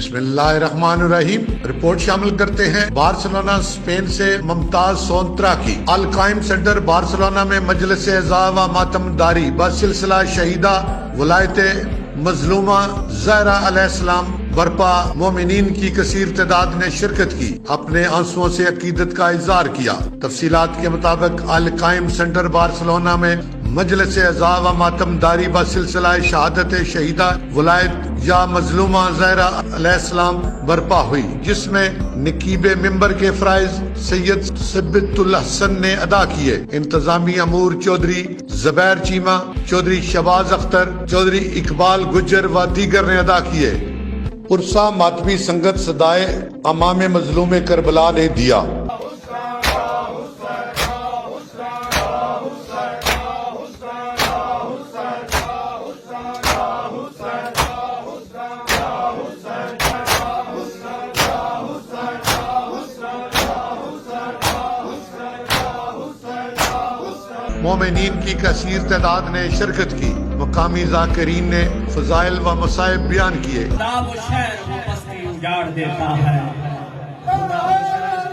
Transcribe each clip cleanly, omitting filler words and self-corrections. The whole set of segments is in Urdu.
بسم اللہ الرحمن الرحیم۔ رپورٹ شامل کرتے ہیں بارسلونا اسپین سے ممتاز سونترا کی۔ القائم سینٹر بارسلونا میں مجلس اعزا و ماتم داری بسلسلہ شہیدہ ولایت مظلومہ زہرا علیہ السلام برپا مومنین کی کثیر تعداد نے شرکت کی، اپنے آنسوؤں سے عقیدت کا اظہار کیا۔ تفصیلات کے مطابق القائم سینٹر بارسلونا میں مجلس اعزا و ماتم داری بسلسلہ شہادت شہیدہ ولایت یا مظلومہ زہرا علیہ السلام برپا ہوئی، جس میں نقیب ممبر کے فرائض سید ثبت الحسن نے ادا کیے۔ انتظامی امور چودھری زبیر چیمہ، چودھری شہباز اختر، چودھری اقبال گجر و دیگر نے ادا کیے۔ پرسا ماتمی سنگت صدائے امام مظلوم کربلا نے دیا۔ مومنین کی کثیر تعداد نے شرکت کی۔ مقامی ذاکرین نے فضائل و مصائب بیان کیے۔ خدا و شہر وہ پستی اجاڑ دیتا ہے، خدا و شہر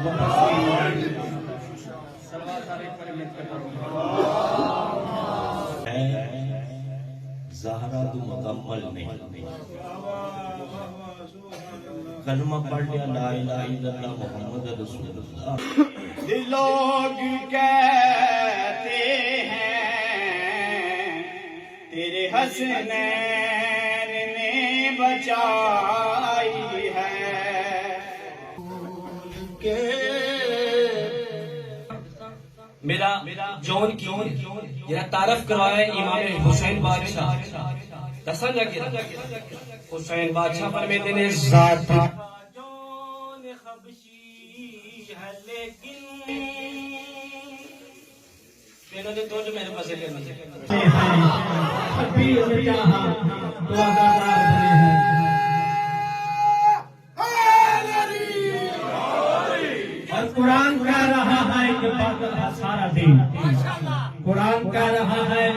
وہ پستی اجاڑ دیتا ہے۔ زہرا تو مکمل نہیں، کلمہ پڑھ لیا لا الہ الا اللہ محمد رسول اللہ۔ لوگ کہتے ہیں تیرے حسنین نے بچائی ہے، میرا جون کی تعارف کروائے امام حسین بادشاہ دسن لگے حسین بادشاہ پر میں دینے ذات جون خبشی ہے لیکن تیرے نے تو جو میرے پاس ہے اور قرآن کہہ رہا ہے کہ باطل ہے سارا دین، قرآن کہہ رہا ہے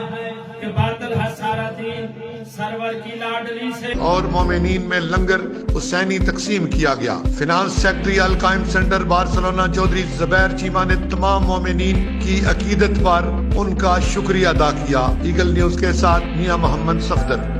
کہ باطل ہے سارا دین، سرور کی لاڈلی سے۔ اور مومنین میں لنگر حسینی تقسیم کیا گیا۔ فنانس سیکٹری القائم سینٹر بارسلونا چودھری زبیر چیمہ نے تمام مومنین کی عقیدت پر ان کا شکریہ ادا کیا۔ ایگل نیوز کے ساتھ میاں محمد صفدر۔